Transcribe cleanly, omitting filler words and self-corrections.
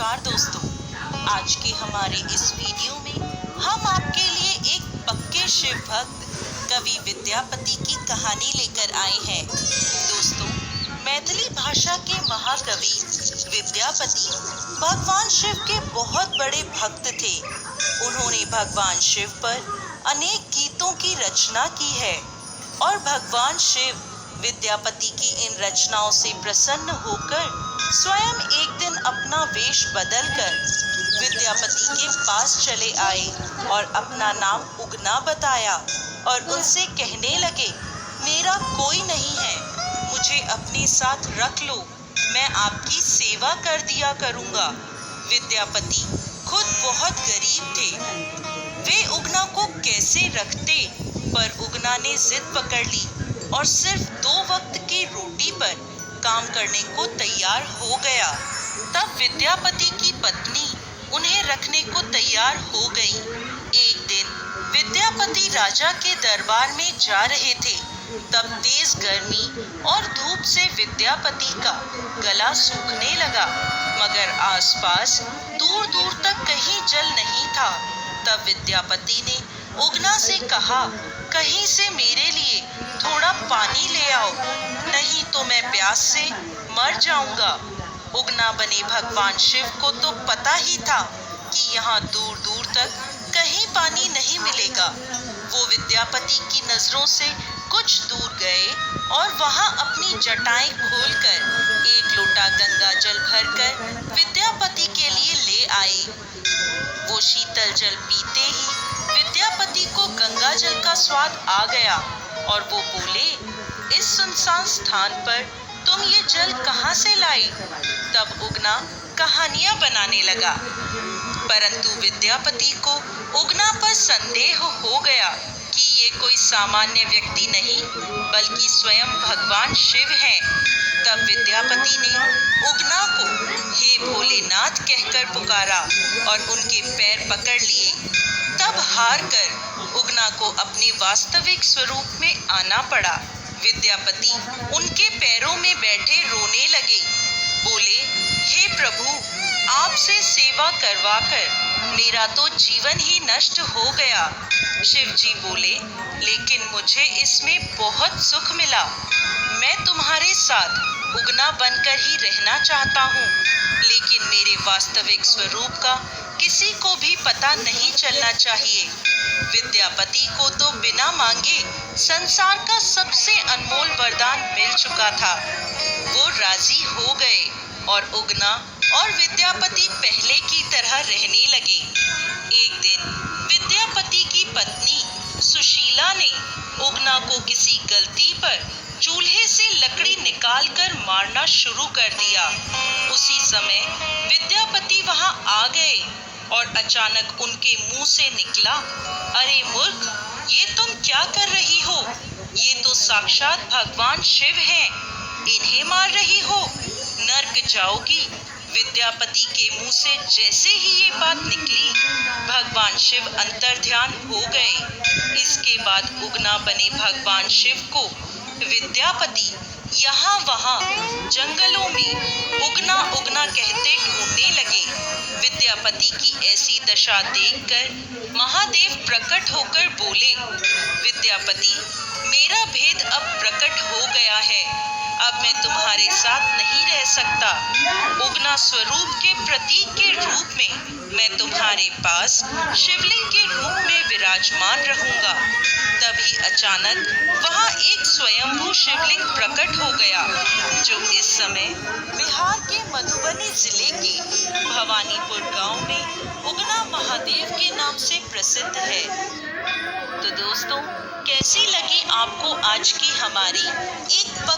नमस्कार दोस्तों, आज के हमारे इस वीडियो में हम आपके लिए एक पक्के शिव भक्त कवि विद्यापति की कहानी लेकर आए हैं। दोस्तों, मैथिली भाषा के महाकवि विद्यापति भगवान शिव के बहुत बड़े भक्त थे। उन्होंने भगवान शिव पर अनेक गीतों की रचना की है और भगवान शिव विद्यापति की इन रचनाओं से प्रसन्न होकर स्वयं एक दिन अपना वेश बदलकर विद्यापति के पास चले आए और अपना नाम उगना बताया और उनसे कहने लगे, मेरा कोई नहीं है, मुझे अपने साथ रख लो, मैं आपकी सेवा कर दिया करूंगा। विद्यापति खुद बहुत गरीब थे, वे उगना को कैसे रखते, पर उगना ने जिद पकड़ ली और सिर्फ 2 वक्त की रोटी पर काम करने को तैयार हो गया। तब विद्यापति की पत्नी उन्हें रखने को तैयार हो गई। एक दिन विद्यापति राजा के दरबार में जा रहे थे, तब तेज गर्मी और धूप से विद्यापति का गला सूखने लगा, मगर आसपास दूर दूर तक कहीं जल नहीं था। तब विद्यापति ने उगना से कहा, कहीं से मेरे लिए थोड़ा पानी ले आओ, नहीं तो मैं प्यास से मर जाऊंगा। उगना बने भगवान शिव को तो पता ही था कि यहाँ दूर दूर तक कहीं पानी नहीं मिलेगा। वो विद्यापति की नजरों से कुछ दूर गए और वहाँ अपनी जटाएं खोलकर 1 लोटा गंगा जल भरकर विद्यापति के लिए ले आए। वो शीतल जल पीते ही विद्यापति को गंगा जल का स्वाद आ गया और वो बोले, इस सुनसान स्थान पर तुम ये जल कहाँ से लाई? तब उगना कहानियां बनाने लगा, परंतु विद्यापति को उगना पर संदेह हो गया कि ये कोई सामान्य व्यक्ति नहीं बल्कि स्वयं भगवान शिव हैं। तब विद्यापति ने उगना को हे भोलेनाथ कहकर पुकारा और उनके पैर पकड़ लिए। तब हार कर उगना को अपने वास्तविक स्वरूप में आना पड़ा। विद्यापति उनके पैरों में बैठे रोने लगे, बोले, हे प्रभु, आपसे सेवा करवाकर मेरा तो जीवन ही नष्ट हो गया। शिव जी बोले, लेकिन मुझे इसमें बहुत सुख मिला, मैं तुम्हारे साथ उगना बनकर ही रहना चाहता हूँ, लेकिन मेरे वास्तविक स्वरूप का किसी को भी पता नहीं चलना चाहिए। विद्यापति को तो बिना मांगे संसार का सबसे अनमोल वरदान मिल चुका था। वो राजी हो गए और उगना और विद्यापति पहले की तरह रहने लगे। एक दिन विद्यापति की पत्नी सुशीला ने उगना को किसी गलती पर चूल्हे से लकड़ी निकालकर मारना शुरू कर दिया। उसी समय विद्यापति वहां आ गए और अचानक उनके मुंह से निकला, अरे मूर्ख, ये तुम क्या कर रही हो? ये तो साक्षात भगवान शिव हैं, इन्हें मार रही हो, नर्क जाओगी। विद्यापति के मुंह से जैसे ही ये बात निकली, भगवान शिव अंतर्ध्यान हो गए। इसके बाद उगना बने भगवान शिव को विद्यापति यहाँ वहाँ जंगलों में उगना उगना कहते ढूंढने लगे। विद्यापति की ऐसी दशा देखकर महादेव प्रकट होकर बोले, विद्यापति, मेरा भेद अब प्रकट हो गया है, अब मैं तुम्हारे साथ नहीं रह सकता। उगना स्वरूप के प्रतीक के रूप में मैं तुम्हारे पास शिवलिंग के रूप में विराजमान रहूंगा। तभी अचानक वहां एक स्वयंभू शिवलिंग प्रकट हो गया, जो इस समय बिहार के मधुबनी जिले के भवानीपुर गांव में उगना महादेव के नाम से प्रसिद्ध है। तो दोस्तों, कैसी लगी आपको आज की हमारी एक